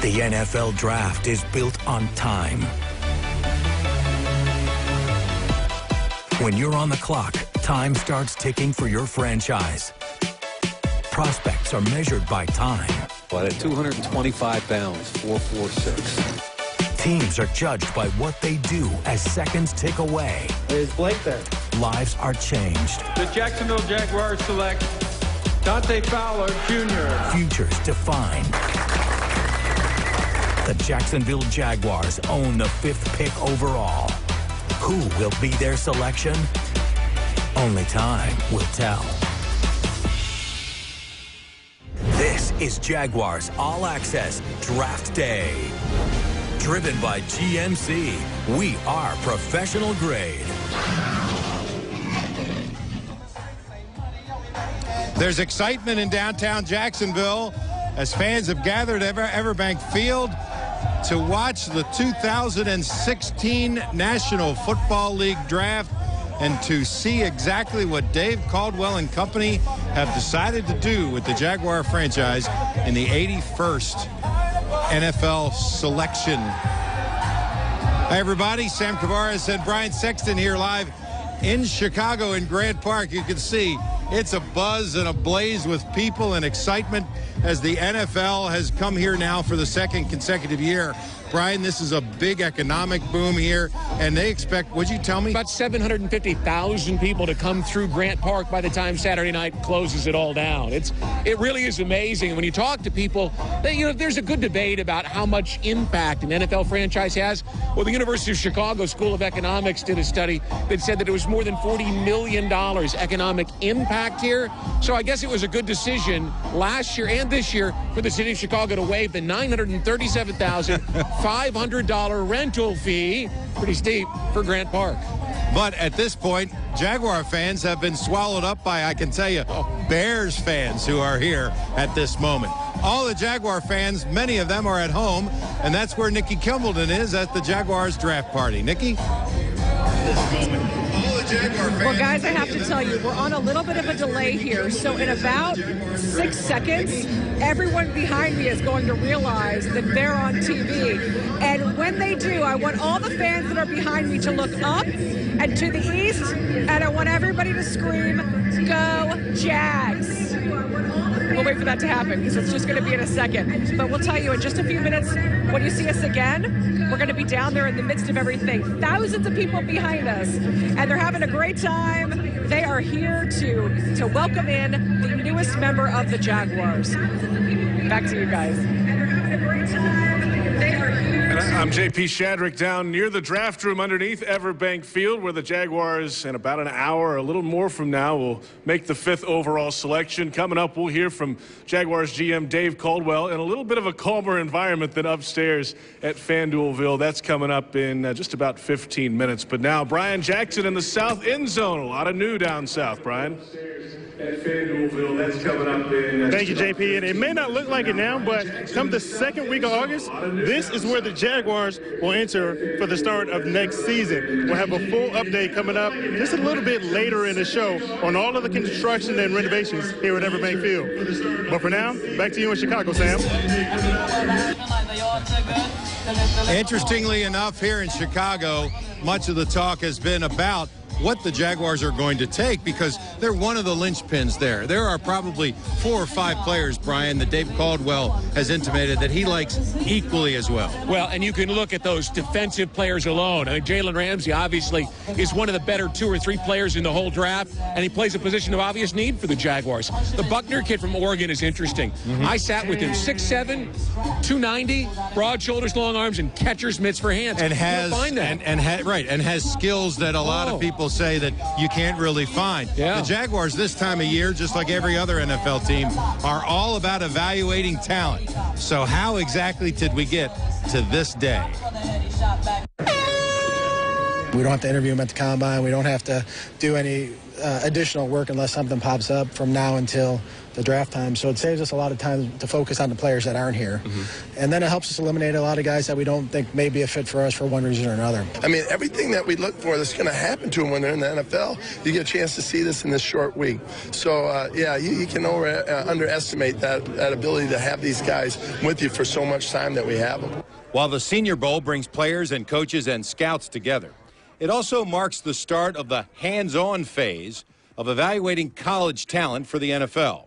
The NFL Draft is built on time. When you're on the clock, time starts ticking for your franchise. Prospects are measured by time. But at 225 pounds, 4'4", 6". Teams are judged by what they do as seconds tick away. Is Blake there? Lives are changed. The Jacksonville Jaguars select Dante Fowler Jr. Futures defined. The Jacksonville Jaguars own the 5th pick overall. Who will be their selection? Only time will tell. This is Jaguars All Access Draft Day. Driven by GMC, we are professional grade. There's excitement in downtown Jacksonville as fans have gathered at EverBank Field to watch the 2016 National Football League Draft and to see exactly what Dave Caldwell and company have decided to do with the Jaguar franchise in the 81st NFL selection. Hi, everybody. Sam Kouvaris and Brian Sexton here live in Chicago in Grant Park. You can see it's a buzz and a blaze with people and excitement as the NFL has come here now for the 2nd consecutive year. Brian, this is a big economic boom here, and they expect, what'd you tell me? About 750,000 people to come through Grant Park by the time Saturday night closes it all down. It really is amazing. When you talk to people, there's a good debate about how much impact an NFL franchise has. Well, the University of Chicago School of Economics did a study that said that it was more than $40 million economic impact here. So I guess it was a good decision last year and this year for the city of Chicago to waive the $937,500 rental fee, pretty steep, for Grant Park. But at this point, Jaguar fans have been swallowed up by, I can tell you, Bears fans who are here at this moment. All the Jaguar fans, many of them are at home, and that's where Nikki Kimbleton is at the Jaguars draft party. Nikki? Well, guys, I have to tell you, we're on a little bit of a delay here. So in about 6 seconds, everyone behind me is going to realize that they're on TV. And when they do, I want all the fans that are behind me to look up and to the east, and I want everybody to scream, "Go Jags!" We'll wait for that to happen because it's just going to be in a second. But we'll tell you in just a few minutes, when you see us again, we're going to be down there in the midst of everything. Thousands of people behind us, and they're having a great time. They are here to welcome in the newest member of the Jaguars. Back to you guys. And they're having a great time. They are here. I'm JP Shadrick down near the draft room underneath EverBank Field, where the Jaguars, in about an hour, a little more from now, will make the 5th overall selection. Coming up, we'll hear from Jaguars GM Dave Caldwell in a little bit of a calmer environment than upstairs at FanDuelville. That's coming up in just about 15 minutes. But now, Brian Jackson in the south end zone. A lot of new down south, Brian. At FanDuelville, that's coming up in... Thank you, JP. And it may not look like it now, but come the 2nd week of August, this is where the Jaguars will enter for the start of next season. We'll have a full update coming up just a little bit later in the show on all of the construction and renovations here at EverBank Field. But for now, back to you in Chicago, Sam. Interestingly enough, here in Chicago, much of the talk has been about what the Jaguars are going to take because they're one of the linchpins there. There are probably 4 or 5 players, Brian, that Dave Caldwell has intimated that he likes equally as well. Well, and you can look at those defensive players alone. I mean, Jalen Ramsey obviously is one of the better 2 or 3 players in the whole draft, and he plays a position of obvious need for the Jaguars. The Buckner kid from Oregon is interesting. I sat with him, 6'7", 290, broad shoulders, long arms, and catcher's mitts for hands. And has and has skills that a lot of people say that you can't really find. The Jaguars this time of year, just like every other NFL team, are all about evaluating talent. So how exactly did we get to this day? We don't have to interview them at the combine. We don't have to do any additional work unless something pops up from now until the draft time. So it saves us a lot of time to focus on the players that aren't here. And then it helps us eliminate a lot of guys that we don't think may be a fit for us for one reason or another. I mean, everything that we look for that's going to happen to them when they're in the NFL, you get a chance to see this in this short week. So, yeah, you can underestimate that ability to have these guys with you for so much time that we have them. While the Senior Bowl brings players and coaches and scouts together, it also marks the start of the hands-on phase of evaluating college talent for the NFL.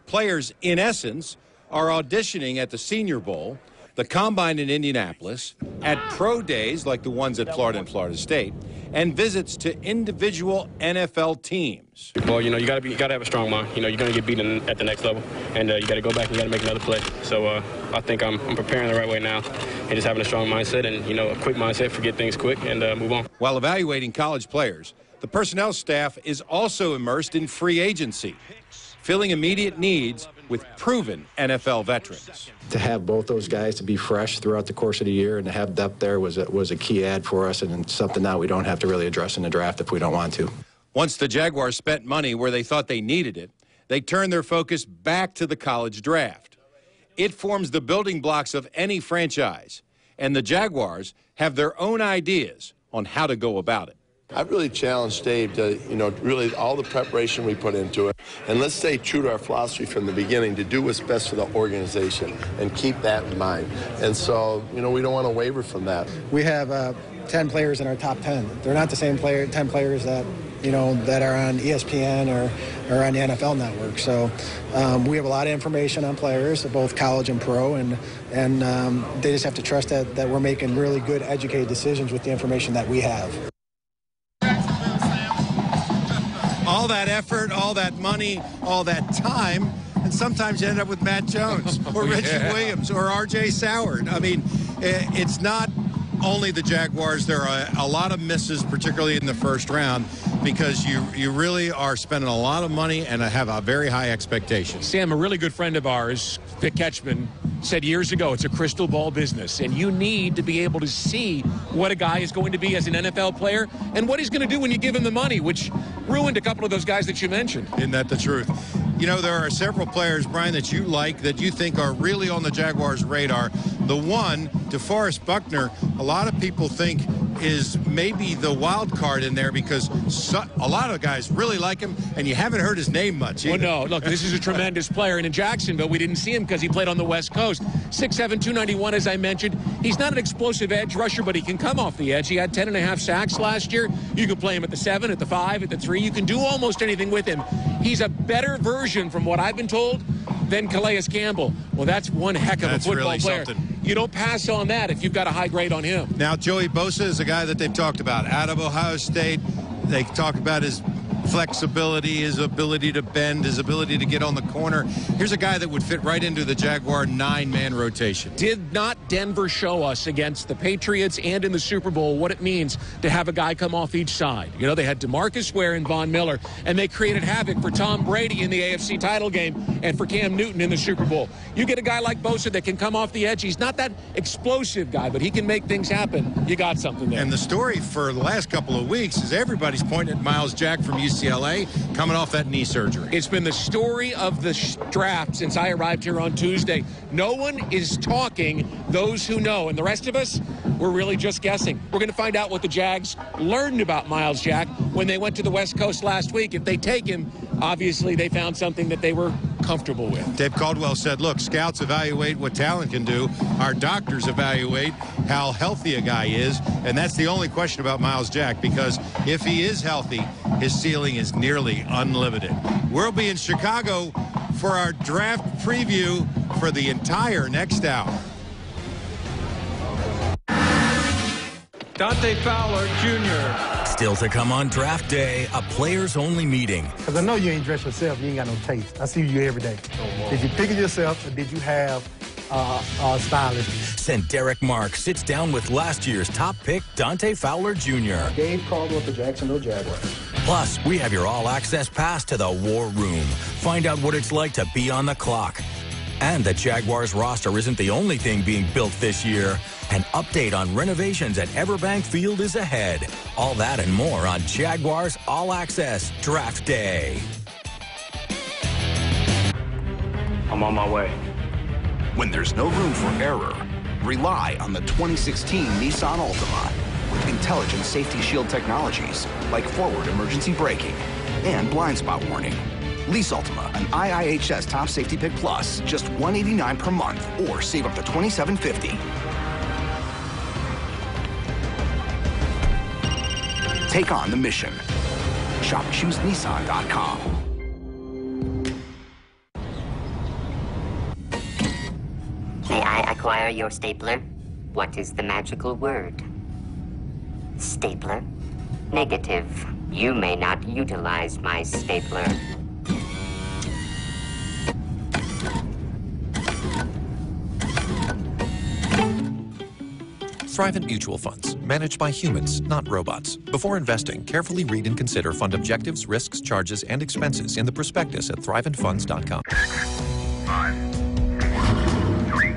Players, in essence, are auditioning at the Senior Bowl, the Combine in Indianapolis, at pro days like the ones at Florida and Florida State, and visits to individual NFL teams. Well, you know, you got to have a strong mind. You know, you're going to get beaten at the next level, and you got to go back and you got to make another play. So I think I'm preparing the right way now, and just having a strong mindset and, you know, a quick mindset, forget things quick, and move on. While evaluating college players, the personnel staff is also immersed in free agency, filling immediate needs with proven NFL veterans. To have both those guys to be fresh throughout the course of the year and to have depth there was a key add for us, and something that we don't have to really address in the draft if we don't want to. Once the Jaguars spent money where they thought they needed it, they turned their focus back to the college draft. It forms the building blocks of any franchise, and the Jaguars have their own ideas on how to go about it. I've really challenged Dave to, you know, really all the preparation we put into it, and let's stay true to our philosophy from the beginning to do what's best for the organization and keep that in mind. And so, you know, we don't want to waver from that. We have 10 players in our top 10. They're not the same 10 players that, you know, that are on ESPN or on the NFL Network. So we have a lot of information on players, both college and pro, and they just have to trust that we're making really good, educated decisions with the information that we have. All that effort, all that money, all that time, and sometimes you end up with Matt Jones or Reggie Williams or R.J. Soward. I mean, it's not only the Jaguars. There are a lot of misses, particularly in the first round, because you really are spending a lot of money and have a very high expectation. Sam, a really good friend of ours, Vic Ketchman, said years ago, it's a crystal ball business, and you need to be able to see what a guy is going to be as an NFL player and what he's going to do when you give him the money, which ruined a couple of those guys that you mentioned. Isn't that the truth? You know, there are several players, Brian, that you like, that you think are really on the Jaguars' radar. The one, DeForest Buckner, a lot of people think is maybe the wild card in there because a lot of guys really like him, and you haven't heard his name much either. Well, no, look, this is a tremendous player, and in Jacksonville, we didn't see him because he played on the West Coast. 6'7", 291, as I mentioned. He's not an explosive edge rusher, but he can come off the edge. He had 10.5 sacks last year. You can play him at the 7, at the 5, at the 3. You can do almost anything with him. He's a better version, from what I've been told, than Calais Campbell. Well, that's one heck of a football really player. You don't pass on that if you've got a high grade on him. Now, Joey Bosa is a guy that they've talked about out of Ohio State. They talk about his flexibility, his ability to bend, his ability to get on the corner. Here's a guy that would fit right into the Jaguar 9-man rotation. Did not Denver show us against the Patriots and in the Super Bowl what it means to have a guy come off each side? You know, they had DeMarcus Ware and Von Miller, and they created havoc for Tom Brady in the AFC title game and for Cam Newton in the Super Bowl. You get a guy like Bosa that can come off the edge. He's not that explosive guy, but he can make things happen. You got something there. And the story for the last couple of weeks is everybody's pointing at Miles Jack from UCLA coming off that knee surgery. It's been the story of the draft since I arrived here on Tuesday. No one is talking, those who know, and the rest of us, we're really just guessing. We're going to find out what the Jags learned about Miles Jack when they went to the West Coast last week. If they take him, obviously they found something that they were comfortable with. Dave Caldwell said, look, scouts evaluate what talent can do. Our doctors evaluate how healthy a guy is, and that's the only question about Miles Jack, because if he is healthy, his ceiling is nearly unlimited. We'll be in Chicago for our draft preview for the entire next hour. Dante Fowler, Jr. Still to come on draft day, a players-only meeting. Because I know you ain't dressed yourself, you ain't got no taste. I see you every day. Did you pick it yourself, or did you have a stylist? Then Derek Mark sits down with last year's top pick, Dante Fowler Jr. Dave Caldwell, the Jacksonville Jaguars. Plus, we have your all-access pass to the War Room. Find out what it's like to be on the clock. And the Jaguars roster isn't the only thing being built this year. An update on renovations at EverBank Field is ahead. All that and more on Jaguars All Access Draft Day. I'm on my way. When there's no room for error, rely on the 2016 Nissan Altima. With intelligent safety shield technologies like forward emergency braking and blind spot warning. Lease Altima, an IIHS Top Safety Pick Plus, just $189 per month, or save up to $2,750. Take on the mission. Shop ChooseNissan.com. May I acquire your stapler? What is the magical word? Stapler? Negative. You may not utilize my stapler. Thrivent Mutual Funds, managed by humans, not robots. Before investing, carefully read and consider fund objectives, risks, charges, and expenses in the prospectus at thriventfunds.com. 5, 4, 3,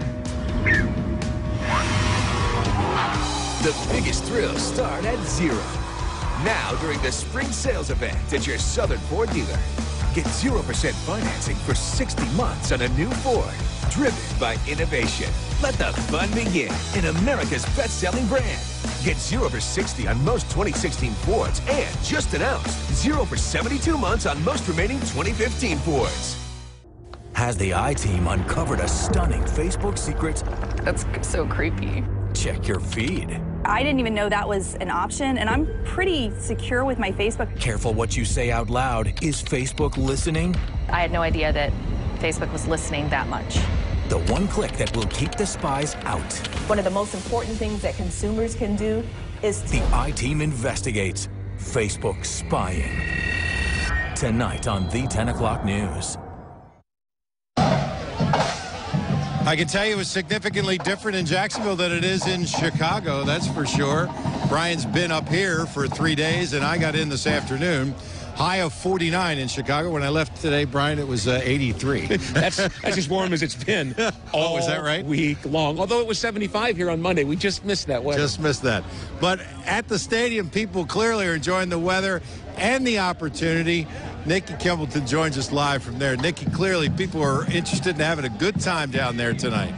2, 1. The biggest thrills start at 0. Now during the spring sales event at your Southern Ford dealer. Get 0% financing for 60 months on a new Ford. Driven by innovation. Let the fun begin in America's best-selling brand. Get 0 for 60 on most 2016 Fords and just announced 0 for 72 months on most remaining 2015 Fords. Has the I-Team uncovered a stunning Facebook secret? That's so creepy. Check your feed. I didn't even know that was an option, and I'm pretty secure with my Facebook. Careful what you say out loud. Is Facebook listening? I had no idea that Facebook was listening that much. The one click that will keep the spies out. One of the most important things that consumers can do is The I-Team investigates Facebook spying. Tonight on the 10 o'clock news. I can tell you it was significantly different in Jacksonville than it is in Chicago, that's for sure. Brian's been up here for 3 days, and I got in this afternoon. High of 49 in Chicago. When I left today, Brian, it was 83. That's as warm as it's been all is that right? week long. Although it was 75 here on Monday. We just missed that weather. Just missed that. But at the stadium, people clearly are enjoying the weather and the opportunity. Nikki Kimbleton joins us live from there. Nikki, clearly people are interested in having a good time down there tonight.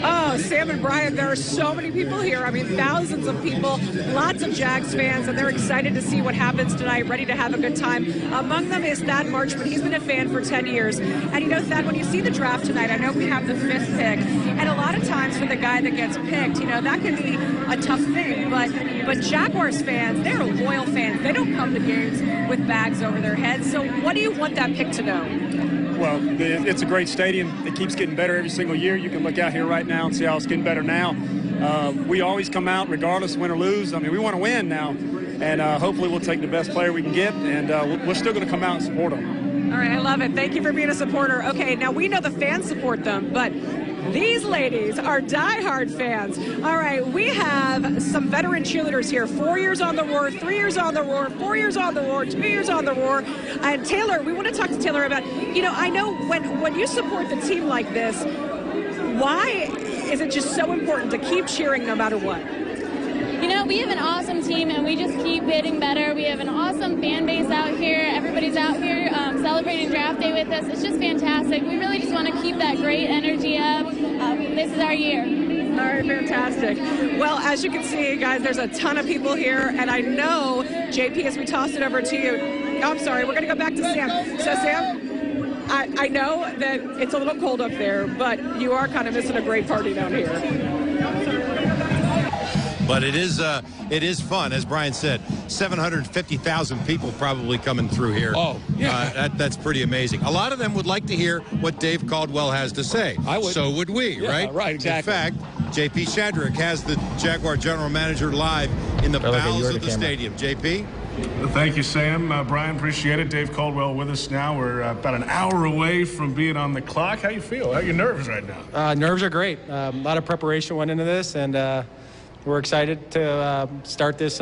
Oh, Sam and Brian, there are so many people here. I mean, thousands of people, lots of Jags fans, and they're excited to see what happens tonight, ready to have a good time. Among them is Thad Marchman. He's been a fan for 10 years. And you know, Thad, when you see the draft tonight, I know we have the 5th pick, and a lot of times for the guy that gets picked, you know, that can be a tough thing. But Jaguars fans, they're loyal fans. They don't come to games with bags over their heads. So what do you want that pick to know? Well, it's a great stadium. It keeps getting better every single year. You can look out here right now and see how it's getting better now. We always come out regardless, win or lose. I mean, we want to win now, and hopefully we'll take the best player we can get, and we're still going to come out and support them. All right, I love it. Thank you for being a supporter. Okay, now we know the fans support them, but these ladies are diehard fans. All right, we have some veteran cheerleaders here. 4 years on the Roar, 3 years on the Roar, 4 years on the Roar, 2 years on the Roar. And Taylor, we want to talk to Taylor about, you know, I know when you support the team like this, why is it just so important to keep cheering no matter what? You know, we have an awesome team, and we just keep getting better. We have an awesome fan base out here. Everybody's out here celebrating draft day with us. It's just fantastic. We really just want to keep that great energy up. This is our year. All right, fantastic. Well, as you can see, guys, there's a ton of people here, and I know, JP, as we toss it over to you, oh, I'm sorry, we're going to go back to Sam. So, Sam, I know that it's a little cold up there, but you are kind of missing a great party down here. But it is fun, as Brian said. 750,000 people probably coming through here. Oh, yeah. That's pretty amazing. A lot of them would like to hear what Dave Caldwell has to say. I would. So would we, yeah, right? Right, exactly. In fact, J.P. Shadrick has the Jaguar general manager live in the bowels of the stadium. J.P.? Well, thank you, Sam. Brian, appreciate it. Dave Caldwell with us now. We're about an hour away from being on the clock. How you feel? How are your nerves right now? Nerves are great. A lot of preparation went into this, and we're excited to start this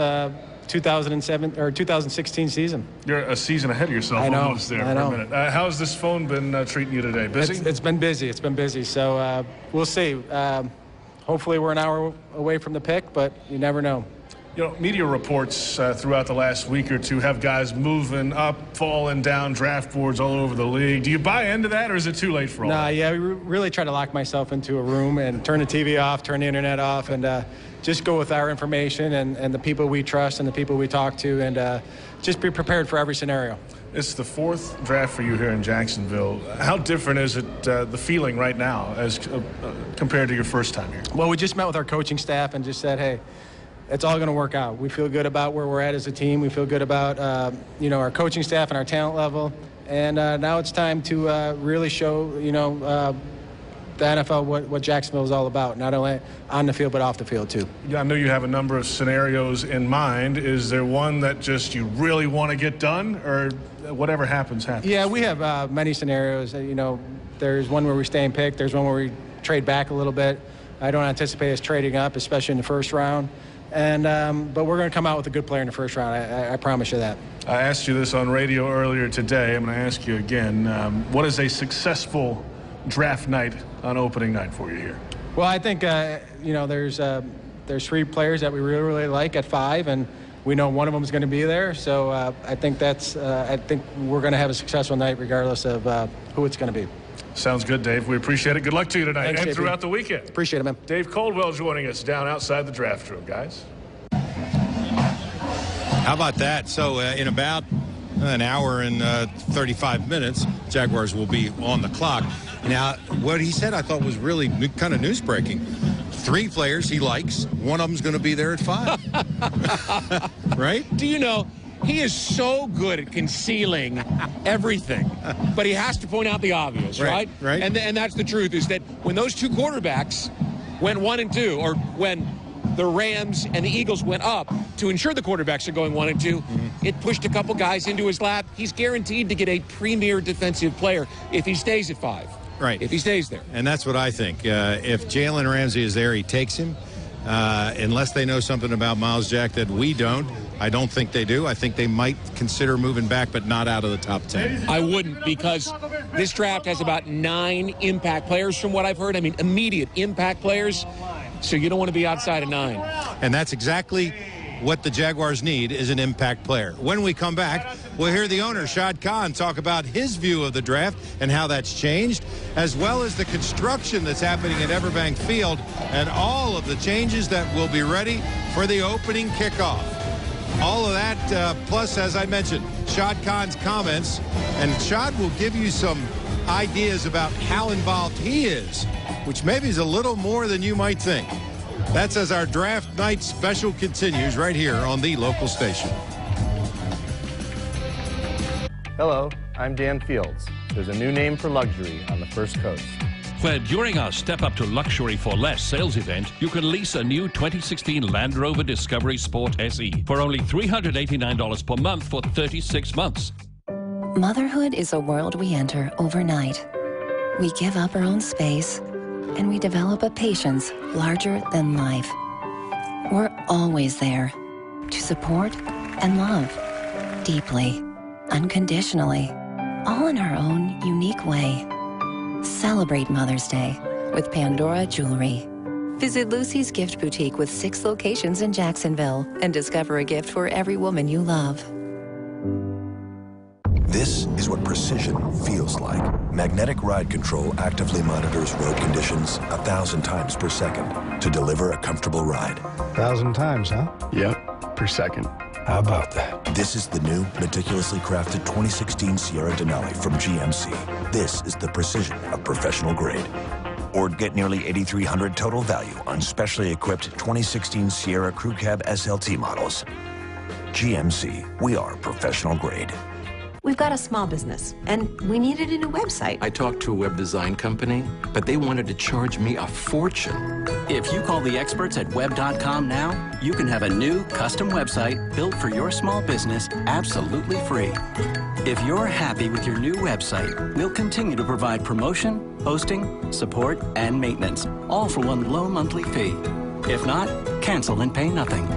2016 season. You're a season ahead of yourself. I know, almost there I know. for a minute. How's this phone been treating you today? Busy? It's been busy. It's been busy. So we'll see. Hopefully we're an hour away from the pick, but you never know. You know, media reports throughout the last week or two have guys moving up, falling down draft boards all over the league. Do you buy into that, or is it too late for all that? Yeah, we really try to lock myself into a room and turn the TV off, turn the internet off, and just go with our information and the people we trust and the people we talk to, and just be prepared for every scenario. It's the 4th draft for you here in Jacksonville. How different is it, the feeling right now, as compared to your first time here? Well, we just met with our coaching staff and just said, hey, it's all going to work out. We feel good about where we're at as a team. We feel good about, our coaching staff and our talent level. And now it's time to really show, the NFL what Jacksonville is all about, not only on the field but off the field too. Yeah, I know you have a number of scenarios in mind. Is there one that just you really want to get done, or whatever happens, happens? Yeah, we have many scenarios. There's one where we stay and pick. There's one where we trade back a little bit. I don't anticipate us trading up, especially in the first round. And but we're going to come out with a good player in the first round. I promise you that. I asked you this on radio earlier today. I'm going to ask you again. What is a successful draft night on opening night for you here? Well, I think there's 3 players that we really like at 5, and we know one of them is going to be there. So I think we're going to have a successful night regardless of who it's going to be. Sounds good, Dave. We appreciate it. Good luck to you tonight. Thanks, and JP. throughout the weekend. Appreciate it, man. Dave Caldwell joining us down outside the draft room, guys. How about that? So in about an hour and 35 minutes, Jaguars will be on the clock. Now, what he said I thought was really kind of news-breaking. 3 players he likes. One of them's going to be there at 5. Right? Do you know, he is so good at concealing everything, but he has to point out the obvious, right? Right. And that's the truth, is that when those 2 quarterbacks went 1 and 2, or when the Rams and the Eagles went up to ensure the quarterbacks are going 1 and 2, it pushed a couple guys into his lap. He's guaranteed to get a premier defensive player if he stays at 5. Right. If he stays there. And that's what I think. If Jalen Ramsey is there, he takes him. Unless they know something about Miles Jack that we don't. I don't think they do. I think they might consider moving back, but not out of the top 10. I wouldn't, because this draft has about 9 impact players from what I've heard. I mean, immediate impact players. So you don't want to be outside of 9. And that's exactly what the Jaguars need, is an impact player. When we come back, we'll hear the owner, Shad Khan, talk about his view of the draft and how that's changed, as well as the construction that's happening at EverBank Field and all of the changes that will be ready for the opening kickoff. All of that, plus, as I mentioned, Shad Khan's comments, and Shad will give you some ideas about how involved he is, which maybe is a little more than you might think. That's as our draft night special continues right here on the local station. Hello, I'm Dan Fields. There's a new name for luxury on the First Coast. Where during our Step Up to Luxury for Less sales event, you can lease a new 2016 Land Rover Discovery Sport SE for only $389 per month for 36 months. Motherhood is a world we enter overnight. We give up our own space, and we develop a patience larger than life. We're always there to support and love deeply, unconditionally, all in our own unique way. Celebrate Mother's Day with Pandora Jewelry. Visit Lucy's Gift Boutique with 6 locations in Jacksonville and discover a gift for every woman you love. This is what precision feels like. Magnetic Ride Control actively monitors road conditions 1,000 times per second to deliver a comfortable ride. 1,000 times, huh? Yep, per second. How about that? This is the new, meticulously crafted 2016 Sierra Denali from GMC. This is the precision of professional grade. Or get nearly $8,300 total value on specially equipped 2016 Sierra Crew Cab SLT models. GMC, we are professional grade. We've got a small business, and we needed a new website. I talked to a web design company, but they wanted to charge me a fortune. If you call the experts at web.com now, you can have a new custom website built for your small business absolutely free. If you're happy with your new website, we'll continue to provide promotion, hosting, support, and maintenance, all for one low monthly fee. If not, cancel and pay nothing.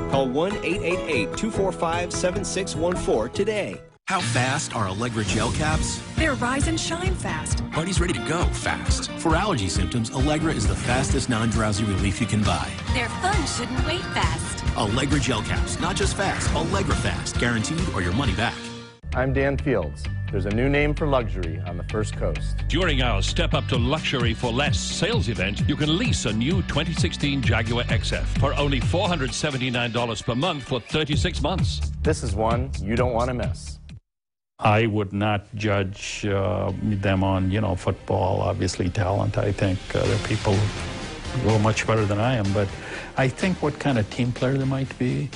Call 1-888-245-7614 today. How fast are Allegra gel caps? They're rise and shine fast. Party's ready to go fast. For allergy symptoms, Allegra is the fastest non-drowsy relief you can buy. Their fun shouldn't wait fast. Allegra gel caps, not just fast, Allegra fast, guaranteed or your money back. I'm Dan Fields. There's a new name for luxury on the First Coast. During our Step Up to Luxury for Less sales event, you can lease a new 2016 Jaguar XF for only $479 per month for 36 months. This is one you don't want to miss. I would not judge them on, football, obviously talent. I think they're people who are much better than I am, but I think what kind of team player they might be.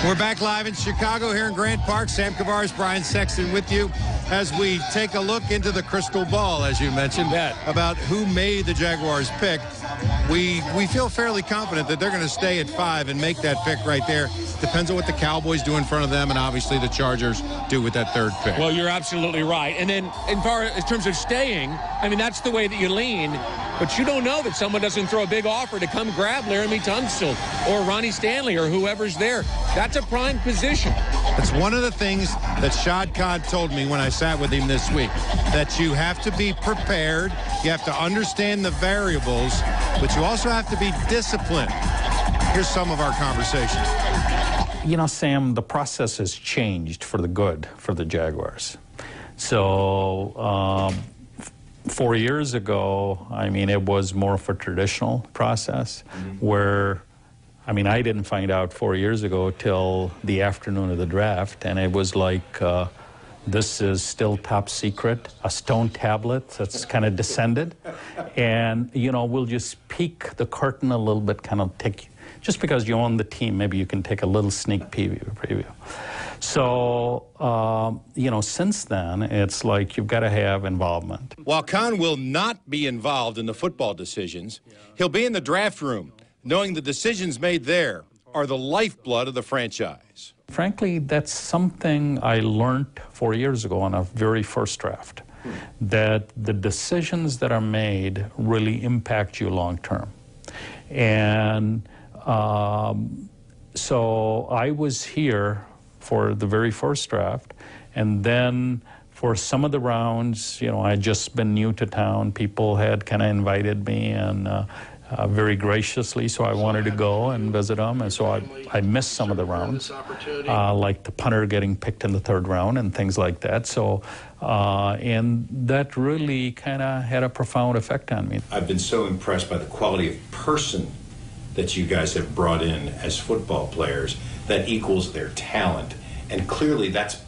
We're back live in Chicago here in Grant Park. Sam Kouvaris, Brian Sexton with you as we take a look into the crystal ball, as you mentioned, about who made the Jaguars pick. We feel fairly confident that they're going to stay at 5 and make that pick right there. Depends on what the Cowboys do in front of them and obviously the Chargers do with that third pick. Well, you're absolutely right. And then in terms of staying, I mean, that's the way that you lean. But you don't know that someone doesn't throw a big offer to come grab Laramie Tunsil or Ronnie Stanley or whoever's there. That's a prime position. It's one of the things that Shad Khan told me when I sat with him this week, that you have to be prepared, you have to understand the variables, but you also have to be disciplined. Here's some of our conversations. Sam, the process has changed for the good for the Jaguars. So 4 years ago, it was more of a traditional process where, I didn't find out 4 years ago till the afternoon of the draft, and it was like, this is still top secret, a stone tablet that's kind of descended, and, we'll just peek the curtain a little bit, kind of take, just because you own the team, maybe you can take a little sneak preview. So, since then, it's like you've got to have involvement. While Khan will not be involved in the football decisions, he'll be in the draft room, knowing the decisions made there are the lifeblood of the franchise. Frankly, that's something I learned 4 years ago on our very first draft, that the decisions that are made really impact you long term. And so I was here for the very first draft, and then for some of the rounds, I had just been new to town. People had kind of invited me, and very graciously, so I wanted to go and visit them, and so I missed some of the rounds, like the punter getting picked in the 3rd round and things like that. So, and that really kind of had a profound effect on me. I've been so impressed by the quality of person that you guys have brought in as football players that equals their talent, and clearly that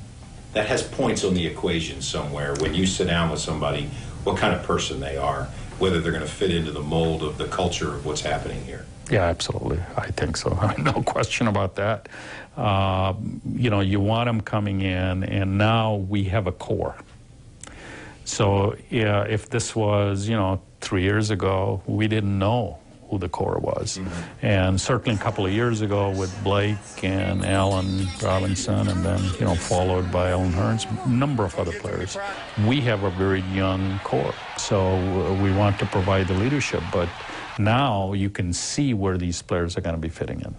has points on the equation somewhere when you sit down with somebody, what kind of person they are, whether they're going to fit into the mold of the culture of what's happening here. Yeah, absolutely. I think so. No question about that. You want them coming in, and now we have a core. So, yeah, if this was, 3 years ago, we didn't know who the core was. And certainly a couple of years ago with Blake and Allen Robinson, and then, followed by Allen Hurns, a number of other players. We have a very young core, so we want to provide the leadership, but now you can see where these players are going to be fitting in.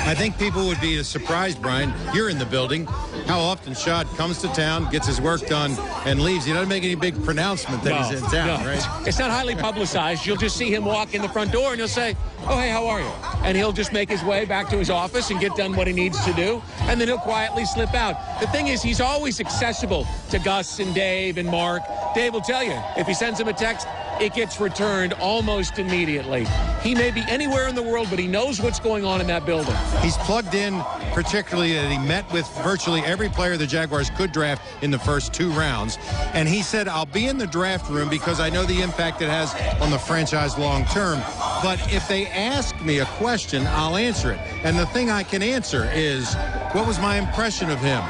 I think people would be surprised, Brian, you're in the building, how often Shad comes to town, gets his work done, and leaves. He doesn't make any big pronouncement that he's in town, right? It's not highly publicized. You'll just see him walk in the front door, and he'll say, oh, hey, how are you? And he'll just make his way back to his office and get done what he needs to do, and then he'll quietly slip out. The thing is, he's always accessible to Gus and Dave and Mark. Dave will tell you, if he sends him a text, it gets returned almost immediately. He may be anywhere in the world, but he knows what's going on in that building. He's plugged in, particularly that he met with virtually every player the Jaguars could draft in the first 2 rounds. And he said, I'll be in the draft room because I know the impact it has on the franchise long term. But if they ask me a question, I'll answer it. And the thing I can answer is, what was my impression of him?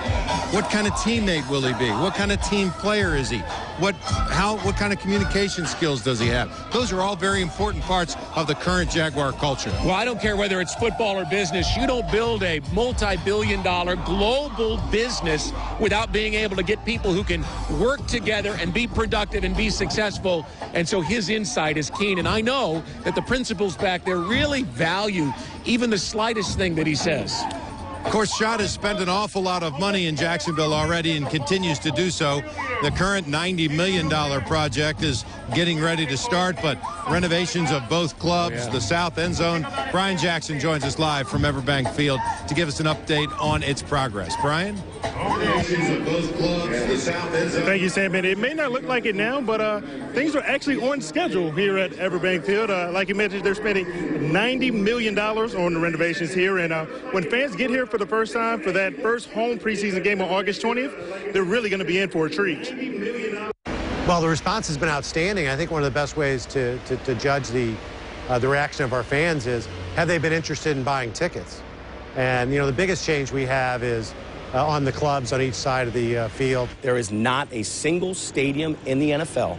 What kind of teammate will he be? What kind of team player is he? what kind of communication skills does he have? Those are all very important parts of the current Jaguar culture. Well, I don't care whether it's football or business. You don't build a multi-billion-dollar global business without being able to get people who can work together and be productive and be successful. And so his insight is keen. And I know that the principals back there really value even the slightest thing that he says. Of course, Schott has spent an awful lot of money in Jacksonville already and continues to do so. The current $90 million project is getting ready to start, but renovations of both clubs, the south end zone. Brian Jackson joins us live from EverBank Field to give us an update on its progress. Brian? Renovations of both clubs, the south end zone. Thank you, Sam. And it may not look like it now, but things are actually on schedule here at EverBank Field. Like you mentioned, they're spending $90 million on the renovations here. And when fans get here for the first time for that first home preseason game on August 20th, they're really going to be in for a treat. Well, the response has been outstanding. I think one of the best ways to judge the reaction of our fans is, have they been interested in buying tickets? And, you know, the biggest change we have is on the clubs on each side of the field. There is not a single stadium in the NFL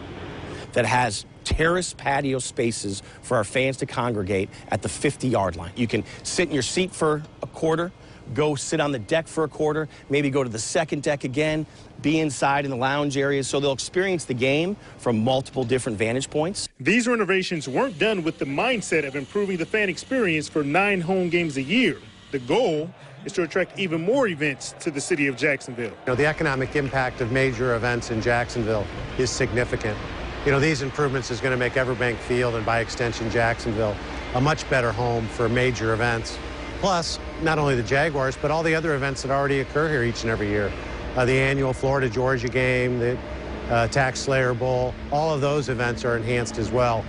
that has terrace patio spaces for our fans to congregate at the 50-yard line. You can sit in your seat for a quarter, go sit on the deck for a quarter, maybe go to the second deck again, be inside in the lounge areas, so they'll experience the game from multiple different vantage points. These renovations weren't done with the mindset of improving the fan experience for 9 home games a year. The goal is to attract even more events to the city of Jacksonville. You know, the economic impact of major events in Jacksonville is significant. You know, these improvements is going to make EverBank Field and by extension Jacksonville a much better home for major events. Plus, not only the Jaguars, but all the other events that already occur here each and every year. The annual Florida-Georgia game, the Tax Slayer Bowl, all of those events are enhanced as well.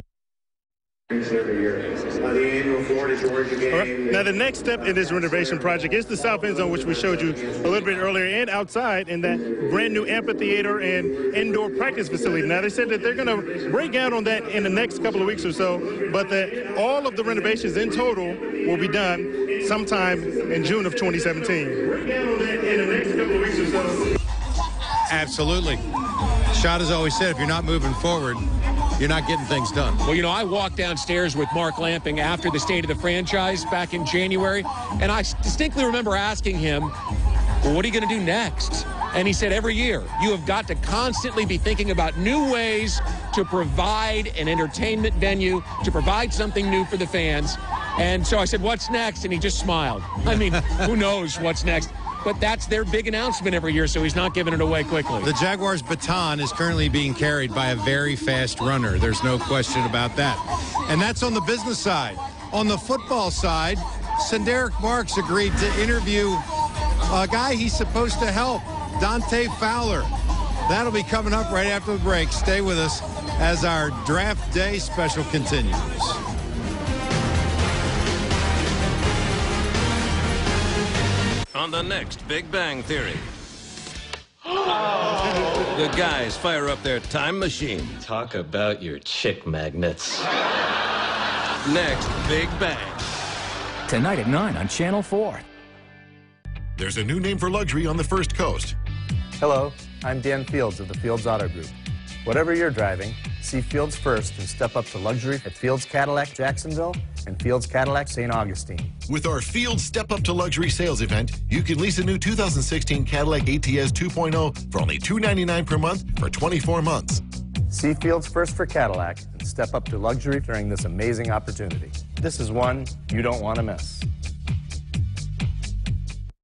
Every year. The annual Florida-Georgia game. Right. Now, the next step in this renovation project is the south end zone, which we showed you a little bit earlier, and outside in that brand new amphitheater and indoor practice facility. Now, they said that they're going to break out on that in the next couple of weeks or so, but that all of the renovations in total will be done sometime in June of 2017. Break out on that in the next couple of weeks or so. Absolutely. Schott has always said, if you're not moving forward, you're not getting things done. Well, you know, I walked downstairs with Mark Lamping after the state of the franchise back in January, and I distinctly remember asking him, well, what are you going to do next? And he said, every year, you have got to constantly be thinking about new ways to provide an entertainment venue, to provide something new for the fans. And so I said, what's next? And he just smiled. I mean, who knows what's next? But that's their big announcement every year, so he's not giving it away quickly. The Jaguars' baton is currently being carried by a very fast runner. There's no question about that. And that's on the business side. On the football side, Senderick Marks agreed to interview a guy he's supposed to help, Dante Fowler. That'll be coming up right after the break. Stay with us as our draft day special continues. On the next Big Bang Theory. The guys fire up their time machine. Talk about your chick magnets. Next Big Bang. Tonight at 9 on Channel 4. There's a new name for luxury on the First Coast. Hello, I'm Dan Fields of the Fields Auto Group. Whatever you're driving, see Fields first and step up to luxury at Fields Cadillac Jacksonville and Fields Cadillac St. Augustine. With our Fields Step Up to Luxury sales event, you can lease a new 2016 Cadillac ATS 2.0 for only $299 per month for 24 months. See Fields first for Cadillac and step up to luxury during this amazing opportunity. This is one you don't want to miss.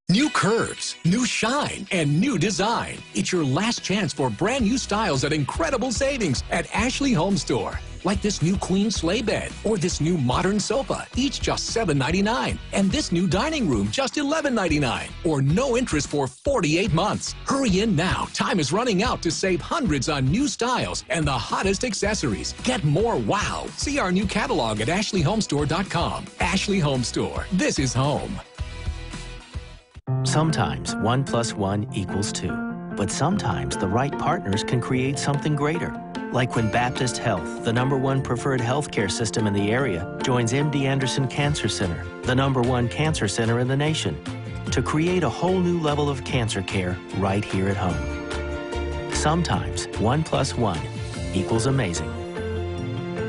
New curves, new shine, and new design. It's your last chance for brand new styles at incredible savings at Ashley Home Store. Like this new queen sleigh bed or this new modern sofa, each just $7.99. And this new dining room, just $11.99. Or no interest for 48 months. Hurry in now. Time is running out to save hundreds on new styles and the hottest accessories. Get more wow. See our new catalog at ashleyhomestore.com. Ashley Home Store. This is home. Sometimes 1 + 1 = 2. But sometimes the right partners can create something greater. Like when Baptist Health, the #1 preferred healthcare system in the area, joins MD Anderson Cancer Center, the #1 cancer center in the nation, to create a whole new level of cancer care right here at home. Sometimes 1 + 1 equals amazing.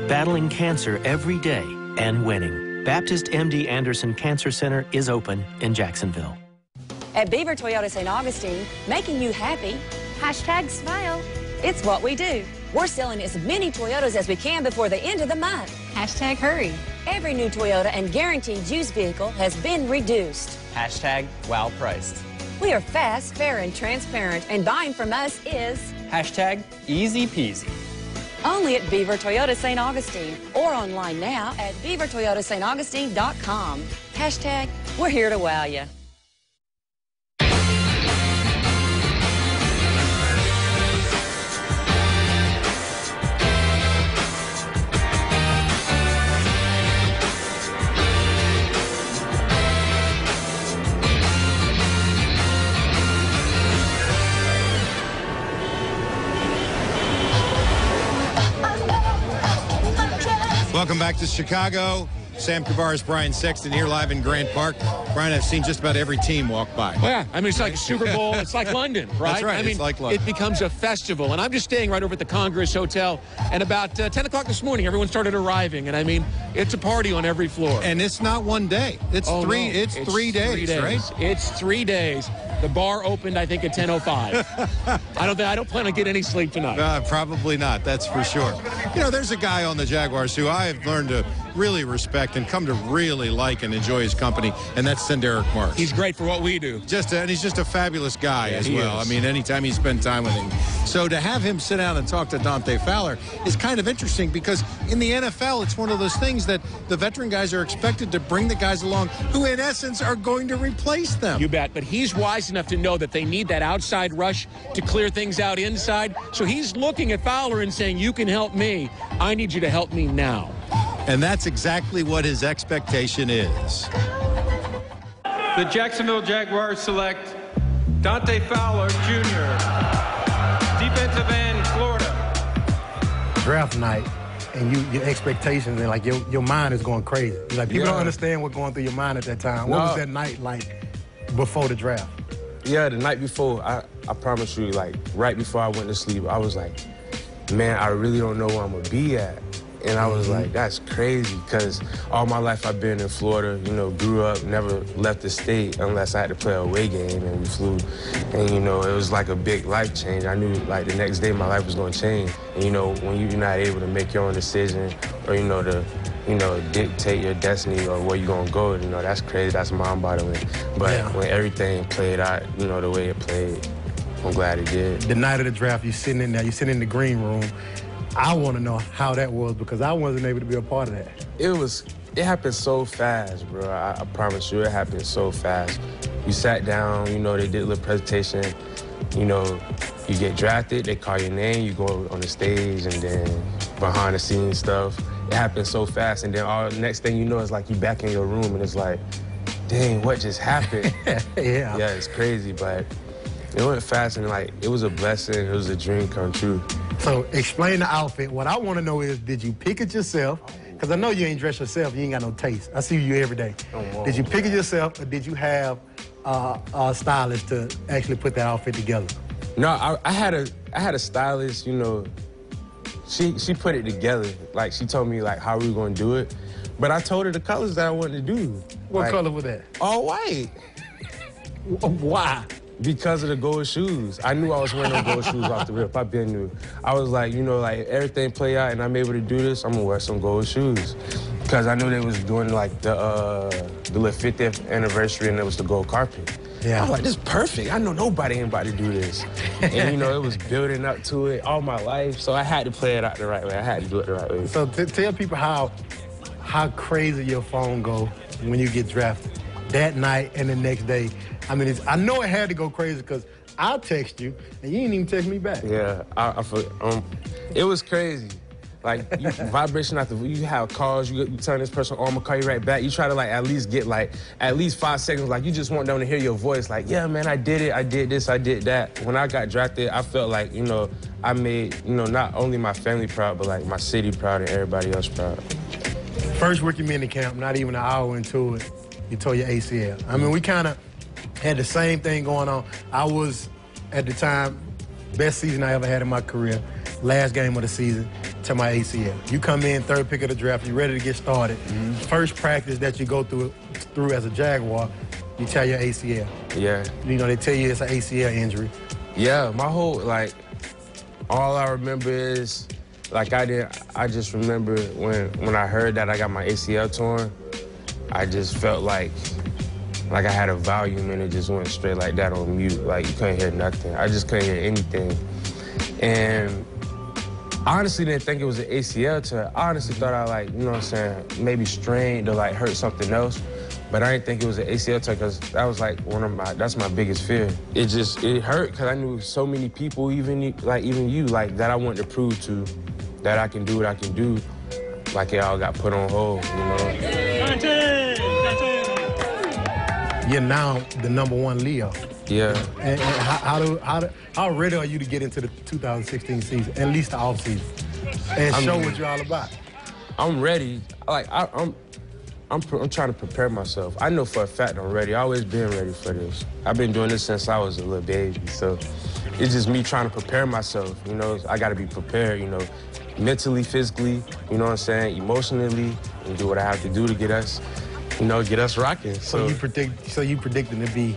Battling cancer every day and winning. Baptist MD Anderson Cancer Center is open in Jacksonville. At Beaver Toyota St. Augustine, making you happy. #smile. It's what we do. We're selling as many Toyotas as we can before the end of the month. #hurry. Every new Toyota and guaranteed used vehicle has been reduced. #well priced. We are fast, fair, and transparent, and buying from us is #easy peasy. only at Beaver Toyota St. Augustine or online now at beavertoyotastaugustine.com. #we're here to wow you. Welcome back to Chicago. Sam Kouvaris, Brian Sexton here live in Grant Park. Brian, I've seen just about every team walk by. Yeah, I mean, it's like a Super Bowl. It's like London, right? That's right. I mean, it's like London. It becomes a festival. And I'm just staying right over at the Congress Hotel. And about 10 o'clock this morning, everyone started arriving. And I mean, it's a party on every floor. And it's not one day. It's three. No. It's 3 days, right? It's 3 days. The bar opened, I think, at 10:05. I don't plan on getting any sleep tonight. Probably not. That's for sure. You know, there's a guy on the Jaguars who I've learned to really respect and come to really like and enjoy his company, and that's Derek Marks. He's great for what we do. And he's just a fabulous guy as well. Is. I mean, anytime you spend time with him. So to have him sit down and talk to Dante Fowler is kind of interesting because in the NFL, it's one of those things that the veteran guys are expected to bring the guys along who, in essence, are going to replace them. You bet. But he's wise enough to know that they need that outside rush to clear things out inside. So he's looking at Fowler and saying, you can help me. I need you to help me now. And that's exactly what his expectation is. The Jacksonville Jaguars select Dante Fowler, Jr., defensive end, Florida. Draft night, and your expectations, and like your mind is going crazy. Like people don't understand what's going through your mind at that time. What was that night like before the draft? Yeah, the night before, I promise you, like right before I went to sleep, I was like, man, I really don't know where I'm gonna be at. And I was like, that's crazy, because all my life I've been in Florida, you know, grew up, never left the state unless I had to play an away game, and we flew. And, you know, it was like a big life change. I knew, like, the next day my life was going to change. And, you know, when you're not able to make your own decision or, you know, to, you know, dictate your destiny or where you're going to go, you know, that's crazy, that's mind-boggling. But when everything played out, you know, the way it played, I'm glad it did. The night of the draft, you're sitting in there, you're sitting in the green room. I want to know how that was because I wasn't able to be a part of that. It happened so fast, bro. I promise you, it happened so fast. You sat down, you know, they did a little presentation. You know, you get drafted, they call your name, you go on the stage, and then behind the scenes stuff. It happened so fast, and then all next thing you know, it's like you back in your room, and it's like, dang, what just happened? Yeah, it's crazy, but it went fast, and like it was a blessing. It was a dream come true. So explain the outfit. What I want to know is, did you pick it yourself? Because I know you ain't dress yourself. You ain't got no taste. I see you every day. Did you pick it yourself, or did you have a stylist to actually put that outfit together? No, I had a stylist. You know, she put it together. Like she told me like how we were gonna do it, but I told her the colors that I wanted to do. What color was that? All white. Why? Because of the gold shoes. I knew I was wearing those gold shoes off the rip. I been knew. I was like, you know, like everything play out and I'm able to do this, I'm gonna wear some gold shoes. Because I knew they was doing like the little 50th anniversary and it was the gold carpet. Yeah. I was like, this is perfect. I know nobody ain't about to do this. And you know, it was building up to it all my life. So I had to play it out the right way. I had to do it the right way. So tell people how crazy your phone go when you get drafted. That night and the next day. I mean, I know it had to go crazy because I'll text you, and you didn't even text me back. Yeah, it was crazy. Like, vibration after, you have calls, you turn this person on, I'm gonna call you right back. You try to, like, at least get, like, at least 5 seconds. Like, you just want them to hear your voice. Like, yeah, man, I did it. I did this. I did that. When I got drafted, I felt like, you know, I made, you know, not only my family proud, but, like, my city proud and everybody else proud. First rookie minicamp, not even an hour into it, you tore your ACL. I mean, we kind of had the same thing going on. I was, at the time, Best season I ever had in my career. Last game of the season to my ACL. You come in, third pick of the draft, you're ready to get started. First practice that you go through as a Jaguar, you tear your ACL. Yeah. You know, they tell you it's an ACL injury. Yeah, my whole, like, all I remember is, like, I just remember when I heard that I got my ACL torn, I just felt like I had a volume and it just went straight like that on mute. Like, you couldn't hear nothing. I just couldn't hear anything. And I honestly didn't think it was an ACL tear. I honestly thought I, like, you know what I'm saying, maybe strained or, like, hurt something else. But I didn't think it was an ACL tear because that was, like, that's my biggest fear. It hurt because I knew so many people, even you, like, that I wanted to prove to, that I can do what I can do. Like, it all got put on hold, you know? You're now the #1 Leo. Yeah. And how ready are you to get into the 2016 season, at least the offseason, and show what you're all about? I'm ready. Like, I'm trying to prepare myself. I know for a fact I'm ready. I've always been ready for this. I've been doing this since I was a little baby, so it's just me trying to prepare myself, you know? I gotta be prepared, you know, mentally, physically, you know what I'm saying, emotionally, and do what I have to do to get us, you know, get us rocking. So you predicting to be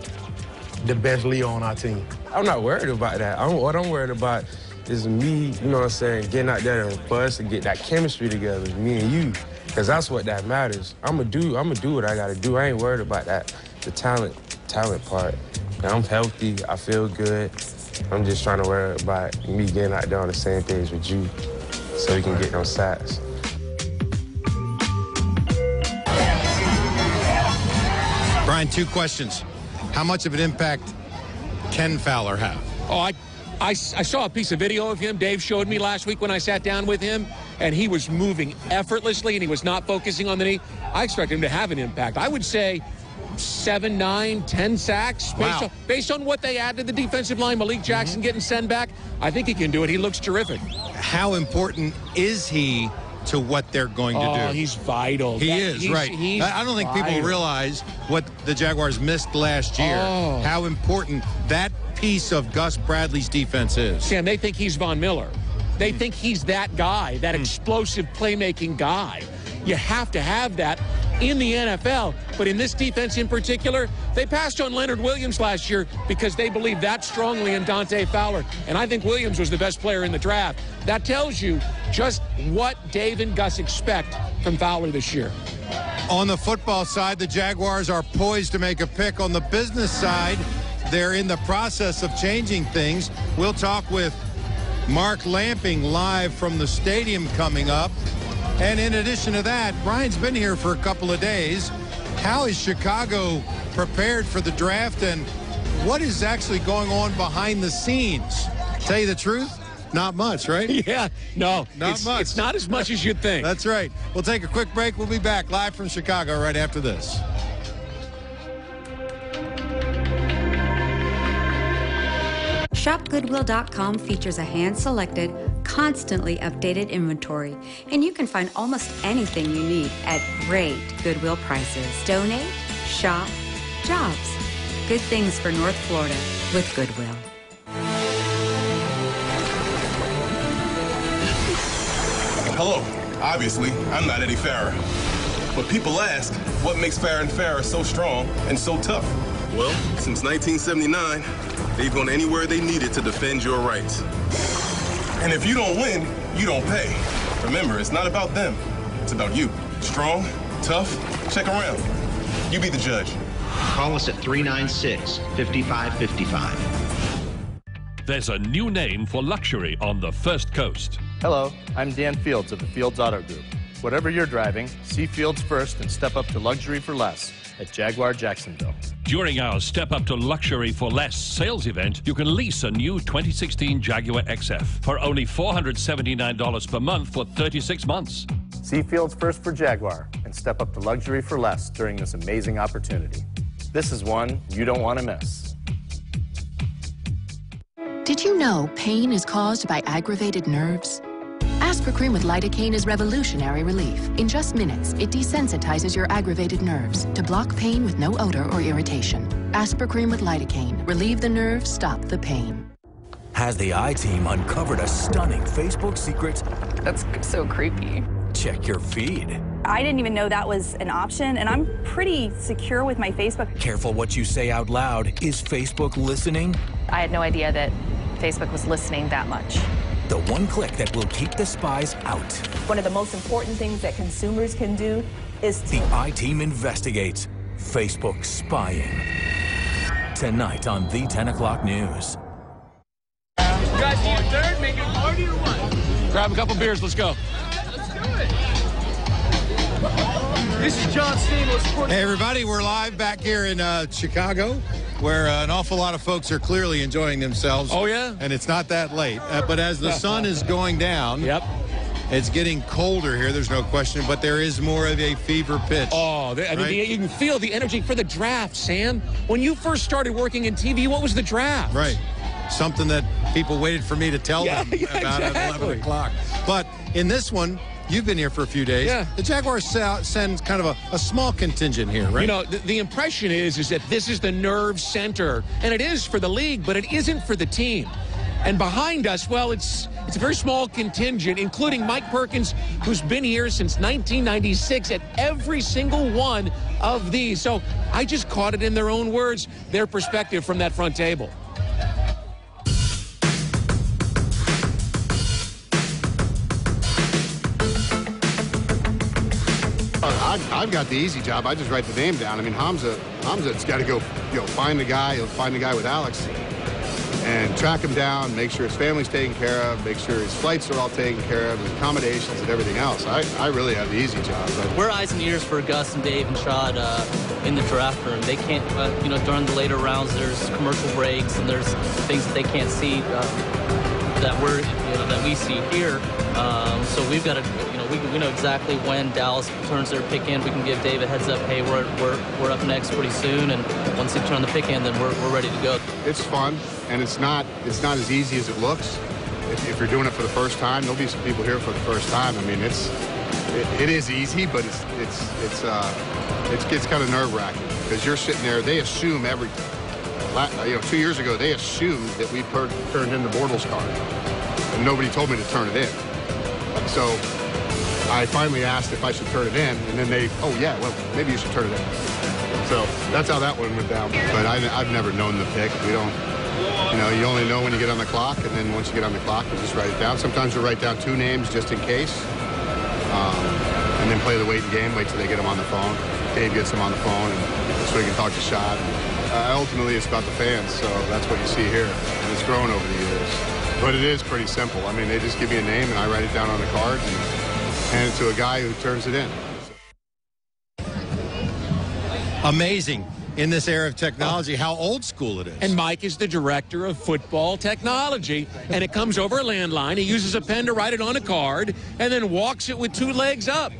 the best Leo on our team? I'm not worried about that. What I'm worried about is me, you know what I'm saying, getting out there and for us to get that chemistry together, me and you, because that's what that matters. I'm gonna do what I gotta do. I ain't worried about that, the talent part. And I'm healthy, I feel good. I'm just trying to worry about me getting out there on the same page with you so we can get those sacks. Brian, 2 questions. How much of an impact can Fowler have? Oh, I saw a piece of video of him. Dave showed me last week when I sat down with him, and he was moving effortlessly, and he was not focusing on the knee. I expect him to have an impact. I would say 7, 9, 10 sacks based on what they add to the defensive line. Malik Jackson getting sent back. I think he can do it. He looks terrific. How important is he to what they're going to do? Oh, he's vital. He is, right. I don't think people realize what the Jaguars missed last year, how important that piece of Gus Bradley's defense is. Sam, they think he's Von Miller. They think he's that guy, that explosive playmaking guy. You have to have that in the NFL, but in this defense in particular, they passed on Leonard Williams last year because they believe that strongly in Dante Fowler, and I think Williams was the best player in the draft. That tells you just what Dave and Gus expect from Fowler this year. On the football side, the Jaguars are poised to make a pick. On the business side, they're in the process of changing things. We'll talk with Mark Lamping live from the stadium coming up. And in addition to that, Brian's been here for a couple of days. How is Chicago prepared for the draft, and what is actually going on behind the scenes? Tell you the truth, not much, right? Yeah, no, not much. It's not as much as you'd think. That's right. We'll take a quick break. We'll be back live from Chicago right after this. ShopGoodwill.com features a hand-selected, constantly updated inventory, and you can find almost anything you need at great Goodwill prices. Donate, shop, jobs. Good things for North Florida with Goodwill. Hello. Obviously, I'm not Eddie Farrah. But people ask, what makes Farrah & Farrah so strong and so tough? Well, since 1979, they've gone anywhere they needed to defend your rights. And if you don't win, you don't pay. Remember, it's not about them. It's about you. Strong, tough, check around. You be the judge. Call us at 396-5555. There's a new name for luxury on the First Coast. Hello, I'm Dan Fields of the Fields Auto Group. Whatever you're driving, see Fields first and step up to luxury for less at Jaguar Jacksonville. During our Step Up to Luxury for Less sales event, you can lease a new 2016 Jaguar XF for only $479 per month for 36 months. See Fields first for Jaguar and step up to luxury for less during this amazing opportunity. This is one you don't want to miss. Did you know pain is caused by aggravated nerves? Aspercreme with lidocaine is revolutionary relief. In just minutes, it desensitizes your aggravated nerves to block pain with no odor or irritation. Aspercreme with lidocaine. Relieve the nerves, stop the pain. Has the I-Team uncovered a stunning Facebook secret? That's so creepy. Check your feed. I didn't even know that was an option, and I'm pretty secure with my Facebook. Careful what you say out loud. Is Facebook listening? I had no idea that Facebook was listening that much. The one click that will keep the spies out. One of the most important things that consumers can do is The I-Team investigates Facebook spying. Tonight on the 10 o'clock news. You guys need a third? Make it party or what? Grab a couple beers. Let's go. Let's do it. This is John Stamos. Hey, everybody. We're live back here in Chicago, where an awful lot of folks are clearly enjoying themselves. Oh, yeah? And it's not that late. But as the sun is going down, it's getting colder here. There's no question. But there is more of a fever pitch. Oh, I mean, you can feel the energy for the draft, Sam. When you first started working in TV, what was the draft? Right. Something that people waited for me to tell them about at 11 o'clock. But in this one, you've been here for a few days. Yeah. The Jaguars send kind of a small contingent here, right? You know, the impression is that this is the nerve center, and it is for the league, but it isn't for the team. And behind us, well, it's a very small contingent, including Mike Perkins, who's been here since 1996 at every single one of these. So I just caught it in their own words, their perspective from that front table. I've got the easy job. I just write the name down. I mean, Hamza's got to go, find the guy. He'll find the guy with Alex and track him down, make sure his family's taken care of, make sure his flights are all taken care of, his accommodations and everything else. I really have the easy job. But we're eyes and ears for Gus and Dave and Shad in the draft room. They can't, during the later rounds, there's commercial breaks and there's things that they can't see that we see here. So we've got to, we know exactly when Dallas turns their pick in. We can give Dave a heads up. Hey, we're up next pretty soon, and once they turn the pick in, then we're ready to go. It's fun, and it's not as easy as it looks. If you're doing it for the first time, there'll be some people here for the first time. I mean, it is easy, but it gets kind of nerve-wracking because you're sitting there. They assume everything. 2 years ago, they assumed that we turned in the Bortles card, and nobody told me to turn it in. So I finally asked if I should turn it in, and then maybe you should turn it in. So that's how that one went down. But I've never known the pick. We don't, you only know when you get on the clock, and then once you get on the clock, you just write it down. Sometimes we'll write down 2 names just in case, and then play the waiting game, wait till they get them on the phone. Dave gets them on the phone, and so we can talk to Shad. Ultimately, it's about the fans, so that's what you see here, and it's grown over the years. But it is pretty simple. I mean, they just give me a name, and I write it down on the card and hand it to a guy who turns it in. Amazing in this era of technology how old school it is. And Mike is the director of football technology, and it comes over a landline. He uses a pen to write it on a card and then walks it with 2 legs up.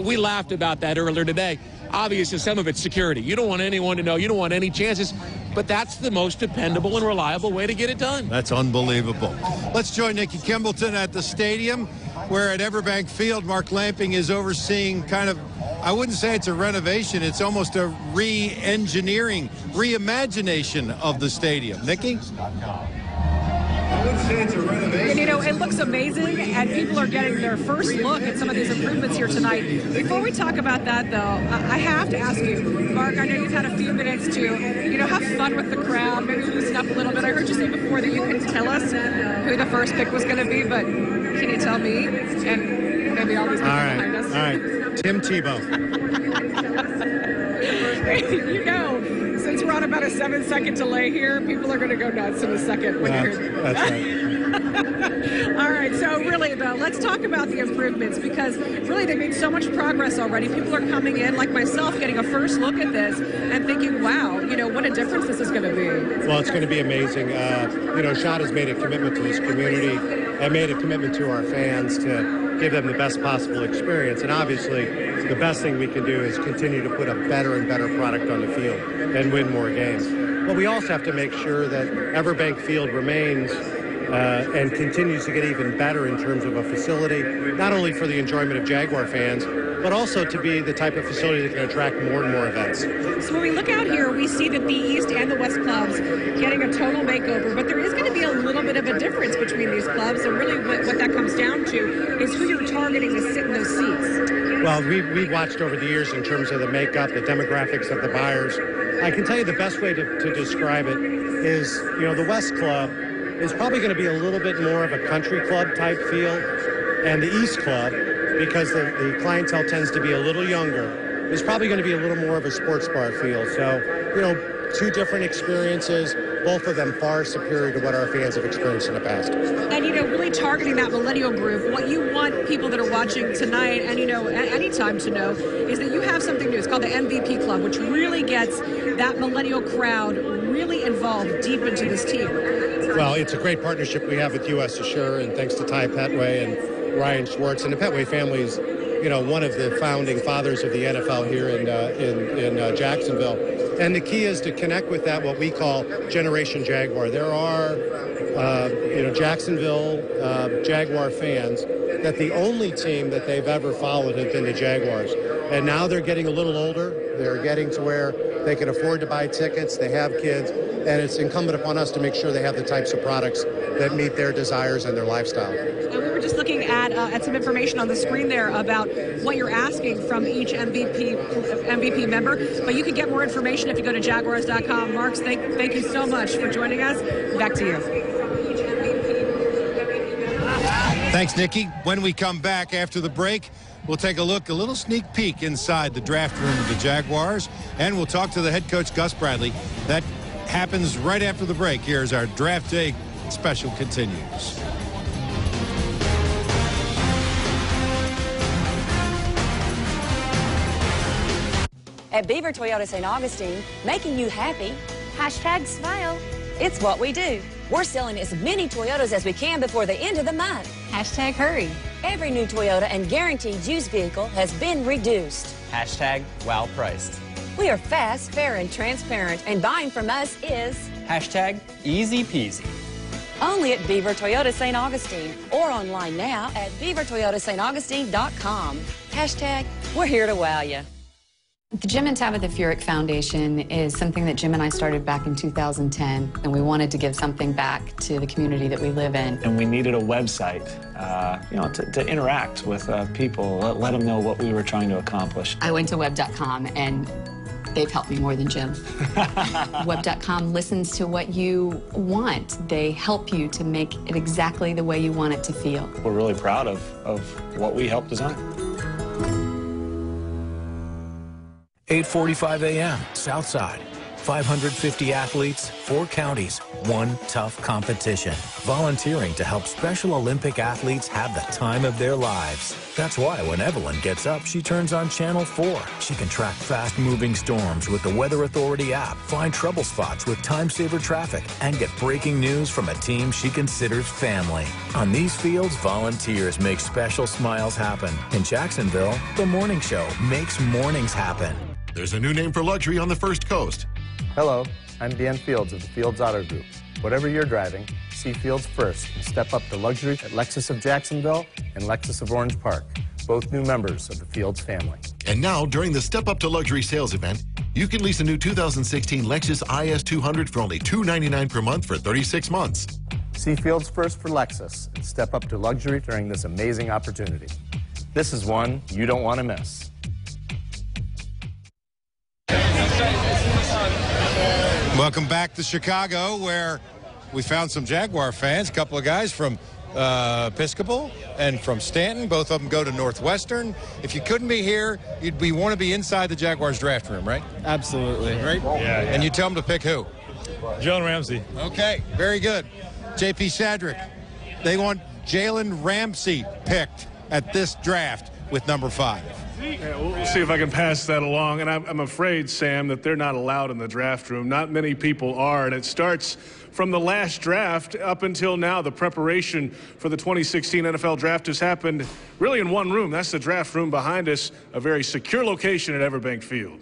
We laughed about that earlier today. Obviously, some of it's security. You don't want anyone to know. You don't want any chances. But that's the most dependable and reliable way to get it done. That's unbelievable. Let's join Nikki Kimbleton at the stadium, where at EverBank Field, Mark Lamping is overseeing kind of, I wouldn't say it's a renovation. It's almost a re-engineering, reimagination of the stadium. Nikki? And, it looks amazing, and people are getting their first look at some of these improvements here tonight. Before we talk about that, though, I have to ask you, Mark, I know you've had a few minutes to, have fun with the crowd, maybe loosen up a little bit. I heard you say before that you couldn't tell us who the first pick was going to be, but can you tell me and maybe all these people behind us? All right, Tim Tebow. Since we're on about a 7-second delay here, people are going to go nuts in a second when you hear that's right. All right, so really, though, let's talk about the improvements, because really they made so much progress already. People are coming in, like myself, getting a first look at this and thinking, wow, what a difference this is going to be. Well, it's going to be amazing. Shad has made a commitment to this community and made a commitment to our fans to give them the best possible experience. And obviously, the best thing we can do is continue to put a better and better product on the field and win more games. But we also have to make sure that EverBank Field remains and continues to get even better in terms of a facility, not only for the enjoyment of Jaguar fans, but also to be the type of facility that can attract more and more events. So when we look out here, we see that the East and the West clubs getting a total makeover, but there is going to be a little bit of a difference between these clubs, and really what that comes down to is who you're targeting to sit in those seats. Well, we've watched over the years in terms of the makeup, the demographics of the buyers. I can tell you the best way to describe it is, the West Club is probably going to be a little bit more of a country club type feel, and the East Club, because the clientele tends to be a little younger, is probably going to be a little more of a sports bar feel. So, two different experiences, both of them far superior to what our fans have experienced in the past. And, really targeting that millennial group, what you want people that are watching tonight and, at any time to know is that you have something new. It's called the MVP Club, which really gets that millennial crowd really involved deep into this team. Well, it's a great partnership we have with U.S. Assure, and thanks to Ty Petway and Ryan Schwartz. And the Petway family is, one of the founding fathers of the NFL here in Jacksonville. And the key is to connect with that, what we call Generation Jaguar. There are, Jacksonville Jaguar fans that the only team that they've ever followed have been the Jaguars. And now they're getting a little older. They're getting to where they can afford to buy tickets. They have kids. And it's incumbent upon us to make sure they have the types of products that meet their desires and their lifestyle. And we were just looking at some information on the screen there about what you're asking from each MVP member. But you can get more information if you go to Jaguars.com. Marks, thank you so much for joining us. Back to you. Thanks, Nikki. When we come back after the break, we'll take a little sneak peek inside the draft room of the Jaguars, and we'll talk to the head coach, Gus Bradley. That happens right after the break. Here's our Draft Day special continues. At Beaver Toyota St. Augustine, making you happy. #Smile. It's what we do. We're selling as many Toyotas as we can before the end of the month. #Hurry. Every new Toyota and guaranteed used vehicle has been reduced. #well priced. We are fast, fair, and transparent, and buying from us is #easy peasy. only at Beaver Toyota St. Augustine or online now at beavertoyotastaugustine.com. #we're here to wow you. The Jim and Tabitha Furyk Foundation is something that Jim and I started back in 2010, and we wanted to give something back to the community that we live in. And we needed a website, to interact with people, let them know what we were trying to accomplish. I went to web.com, and they've helped me more than Jim. Web.com listens to what you want. They help you to make it exactly the way you want it to feel. We're really proud of what we helped design. 8:45 a.m. Southside. 550 athletes, 4 counties, 1 tough competition. Volunteering to help Special Olympic athletes have the time of their lives. That's why when Evelyn gets up, she turns on Channel 4. She can track fast-moving storms with the Weather Authority app, find trouble spots with time-saver traffic, and get breaking news from a team she considers family. On these fields, volunteers make special smiles happen. In Jacksonville, The Morning Show makes mornings happen. There's a new name for luxury on the First Coast. Hello, I'm Dan Fields of the Fields Auto Group. Whatever you're driving, see Fields first and step up to luxury at Lexus of Jacksonville and Lexus of Orange Park, both new members of the Fields family. And now, during the Step Up to Luxury sales event, you can lease a new 2016 Lexus IS 200 for only $299 per month for 36 months. See Fields first for Lexus and step up to luxury during this amazing opportunity. This is one you don't want to miss. Welcome back to Chicago, where we found some Jaguar fans, a couple of guys from Episcopal and from Stanton. Both of them go to Northwestern. If you couldn't be here, you'd want to be inside the Jaguars draft room, right? Absolutely. Right? Yeah. And you tell them to pick who? Jalen Ramsey. Okay, very good. JP Shadrick, they want Jalen Ramsey picked at this draft with number 5. Yeah, we'll see if I can pass that along. And I'm afraid, Sam, that they're not allowed in the draft room. Not many people are. And it starts from the last draft up until now. The preparation for the 2016 NFL draft has happened really in one room. That's the draft room behind us, a very secure location at EverBank Field.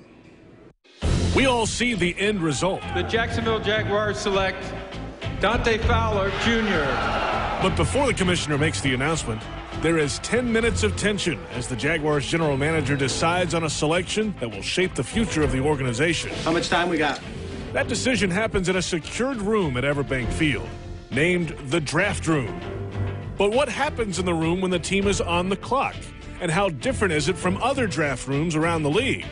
We all see the end result. The Jacksonville Jaguars select Dante Fowler, Jr. But before the commissioner makes the announcement, There is 10 minutes of tension as the Jaguars general manager decides on a selection that will shape the future of the organization. How much time we got? That decision happens in a secured room at EverBank Field, named the draft room. But what happens in the room when the team is on the clock? And how different is it from other draft rooms around the league?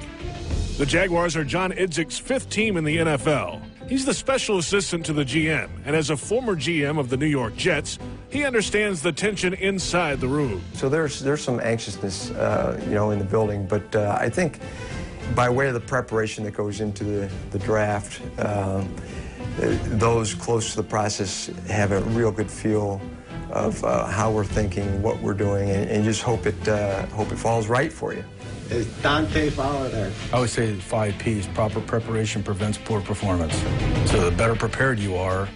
The Jaguars are John Idzik's 5th team in the NFL. He's the special assistant to the GM, and as a former GM of the New York Jets, he understands the tension inside the room. So there's some anxiousness, in the building, but I think by way of the preparation that goes into the draft, those close to the process have a real good feel of how we're thinking, what we're doing, and just hope it falls right for you. Is Dante Fowler there? I would say 5 P's. Proper preparation prevents poor performance. So the better prepared you are,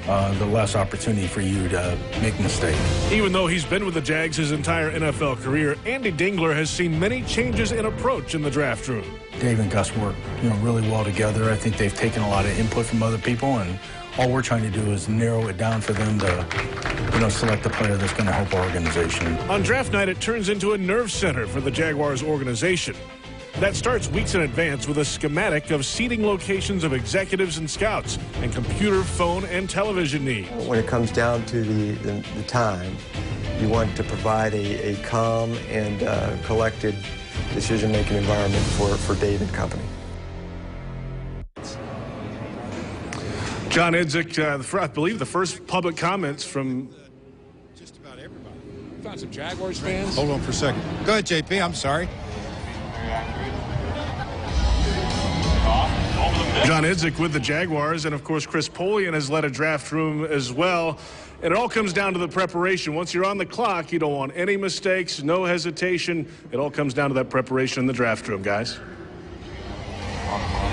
the less opportunity for you to make mistakes. Even though he's been with the Jags his entire NFL career, Andy Dingler has seen many changes in approach in the draft room. Dave and Gus work, really well together. I think they've taken a lot of input from other people, and all we're trying to do is narrow it down for them to, select the player that's going to help our organization. On draft night, it turns into a nerve center for the Jaguars organization. That starts weeks in advance with a schematic of seating locations of executives and scouts and computer, phone, and television needs. When it comes down to the time, you want to provide a calm and collected decision-making environment for Dave and company. John Idzik, I believe the first public comments from just about everybody. Found some Jaguars fans. Hold on for a second. Go ahead, JP. I'm sorry. John Idzik with the Jaguars, and of course Chris Polian has led a draft room as well. And it all comes down to the preparation. Once you're on the clock, you don't want any mistakes, no hesitation. It all comes down to that preparation in the draft room, guys.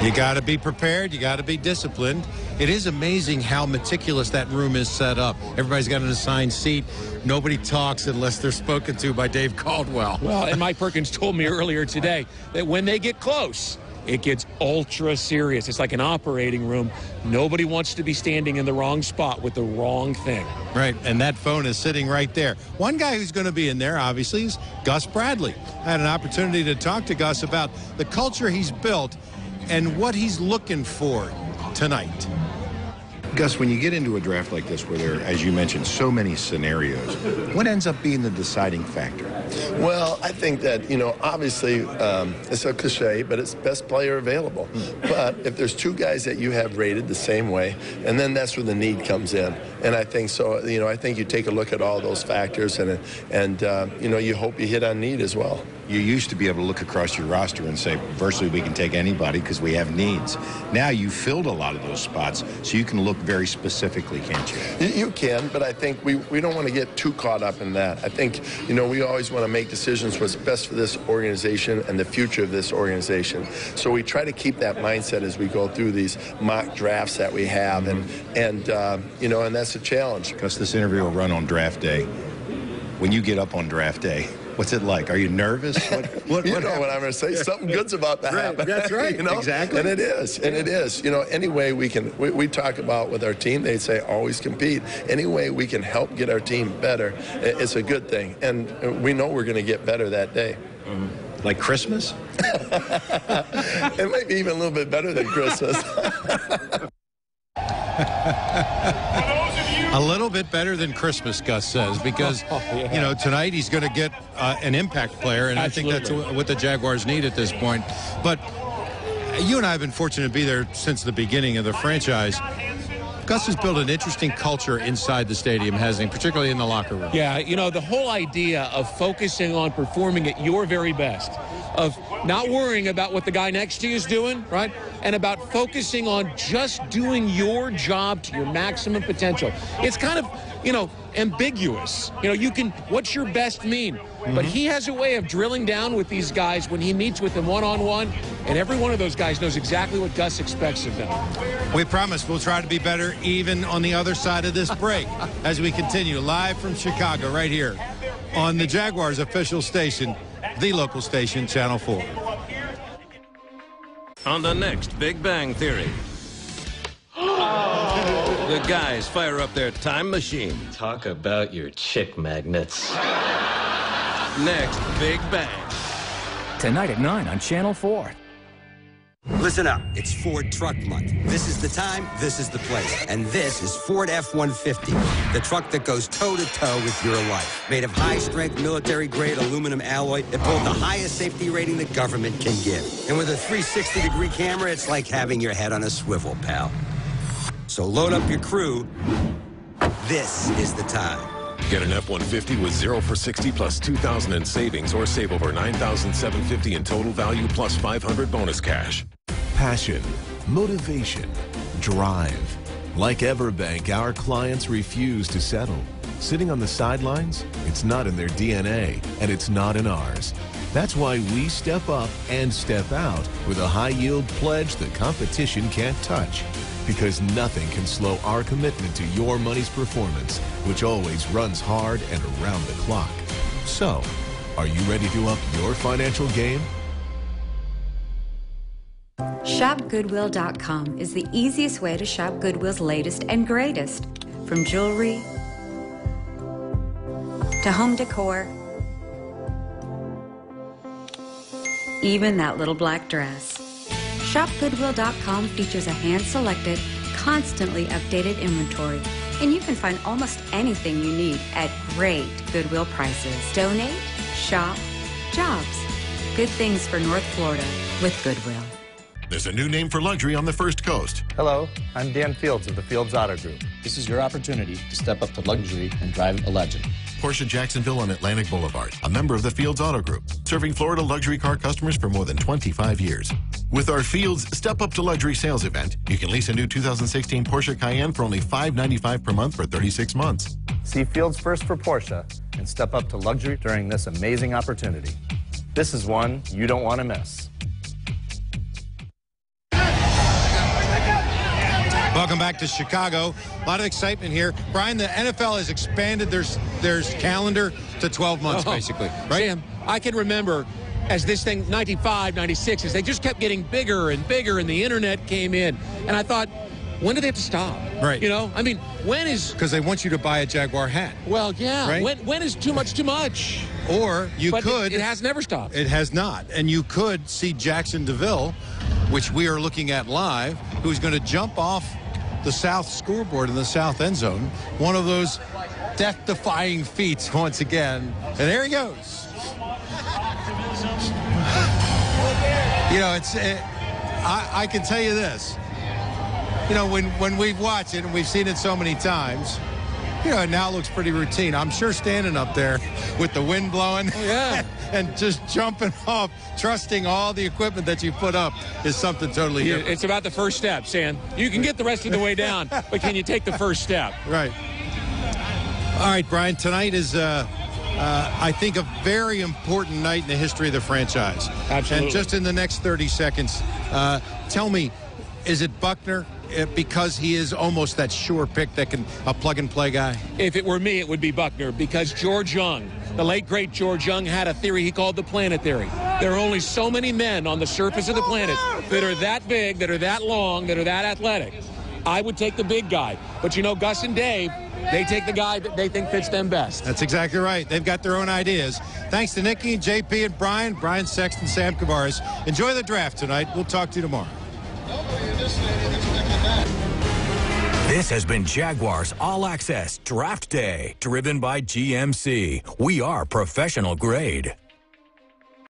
You got to be prepared. You got to be disciplined. It is amazing how meticulous that room is set up. Everybody's got an assigned seat. Nobody talks unless they're spoken to by Dave Caldwell. Well, and Mike Perkins told me earlier today that when they get close, it gets ultra serious. It's like an operating room. Nobody wants to be standing in the wrong spot with the wrong thing. Right, and that phone is sitting right there. One guy who's going to be in there, obviously, is Gus Bradley. I had an opportunity to talk to Gus about the culture he's built and what he's looking for tonight. Gus, when you get into a draft like this where there are, as you mentioned, so many scenarios, what ends up being the deciding factor? Well, I think that, obviously it's a cliche, but it's best player available. But if there's 2 guys that you have rated the same way, and then that's where the need comes in. And I think so, I think you take a look at all those factors and you hope you hit on need as well. You used to be able to look across your roster and say, virtually we can take anybody because we have needs. Now you filled a lot of those spots, so you can look very specifically, can't you? You can, but I think we don't want to get too caught up in that. I think, we always want to make decisions what's best for this organization and the future of this organization. So we try to keep that mindset as we go through these mock drafts that we have, and that's a challenge. Because this interview will run on draft day. When you get up on draft day, what's it like? Are you nervous? What I'm going to say. Something good's about to happen. That's right. Exactly. And it is. Any way we can, we talk about with our team, they say always compete. Any way we can help get our team better, it's a good thing. And we know we're going to get better that day. Like Christmas? It might be even a little bit better than Christmas. A little bit better than Christmas, Gus says, because, tonight he's going to get an impact player, and absolutely. I think that's what the Jaguars need at this point. But you and I have been fortunate to be there since the beginning of the franchise. Gus has built an interesting culture inside the stadium, hasn't he, particularly in the locker room? Yeah, the whole idea of focusing on performing at your very best, of not worrying about what the guy next to you is doing, right? And about focusing on just doing your job to your maximum potential. It's kind of, ambiguous. What's your best mean? Mm-hmm. But he has a way of drilling down with these guys when he meets with them one-on-one, and every one of those guys knows exactly what Gus expects of them. We promise we'll try to be better even on the other side of this break as we continue live from Chicago right here on the Jaguars official station, the local station, Channel 4. On the next Big Bang Theory. The guys fire up their time machine. Talk about your chick magnets. Next, Big Bang. Tonight at 9 on Channel 4. Listen up. It's Ford Truck Month. This is the time, this is the place. And this is Ford F-150, the truck that goes toe-to-toe with your life. Made of high-strength, military-grade aluminum alloy, it pulled the highest safety rating the government can give. And with a 360-degree camera, it's like having your head on a swivel, pal. So load up your crew. This is the time. Get an F-150 with 0 for 60 plus 2,000 in savings, or save over $9,750 in total value plus $500 bonus cash. Passion, motivation, drive. Like EverBank, our clients refuse to settle. Sitting on the sidelines, it's not in their DNA, and it's not in ours. That's why we step up and step out with a high-yield pledge the competition can't touch. Because nothing can slow our commitment to your money's performance, which always runs hard and around the clock. So, are you ready to up your financial game? ShopGoodwill.com is the easiest way to shop Goodwill's latest and greatest. From jewelry to home decor, even that little black dress. ShopGoodwill.com features a hand-selected, constantly updated inventory, and you can find almost anything you need at great Goodwill prices. Donate, shop, jobs. Good things for North Florida with Goodwill. There's a new name for luxury on the First Coast. Hello, I'm Dan Fields of the Fields Auto Group. This is your opportunity to step up to luxury and drive a legend. Porsche Jacksonville on Atlantic Boulevard, a member of the Fields Auto Group, serving Florida luxury car customers for more than 25 years. With our Fields Step Up to Luxury sales event, you can lease a new 2016 Porsche Cayenne for only $595 per month for 36 months. See Fields First for Porsche and step up to luxury during this amazing opportunity. This is one you don't want to miss. Welcome back to Chicago. A lot of excitement here. Brian, the NFL has expanded their calendar to 12 months, basically. Right? Sam, I can remember as this thing, 95, 96, as they just kept getting bigger and bigger and the internet came in. And I thought, when do they have to stop? Right. You know, I mean, when is... Because they want you to buy a Jaguar hat. Well, yeah. Right? When is too much too much? Or you could... It has never stopped. It has not. And you could see Jackson DeVille, which we are looking at live, who's going to jump off the south scoreboard in the south end zone. One of those death-defying feats once again. And there he goes. You know, I can tell you this. You know, when we've watched it and we've seen it so many times, you know, it now looks pretty routine. I'm sure standing up there with the wind blowing and just jumping off, trusting all the equipment that you put up is something totally different. It's about the first step, Sam. You can get the rest of the way down, but can you take the first step? Right. All right, Brian, tonight is, I think, a very important night in the history of the franchise. Absolutely. And just in the next 30 seconds, tell me, is it Buckner? Because he is almost that sure pick that can a plug-and-play guy? If it were me, it would be Buckner, because George Young, the late, great George Young, had a theory he called the planet theory. There are only so many men on the surface of the planet that are that big, that are that long, that are that athletic. I would take the big guy. But, you know, Gus and Dave, they take the guy that they think fits them best. That's exactly right. They've got their own ideas. Thanks to Nikki, JP, and Brian Sexton, Sam Kouvaris. Enjoy the draft tonight. We'll talk to you tomorrow. This has been Jaguars All Access Draft Day, driven by GMC. We are professional grade.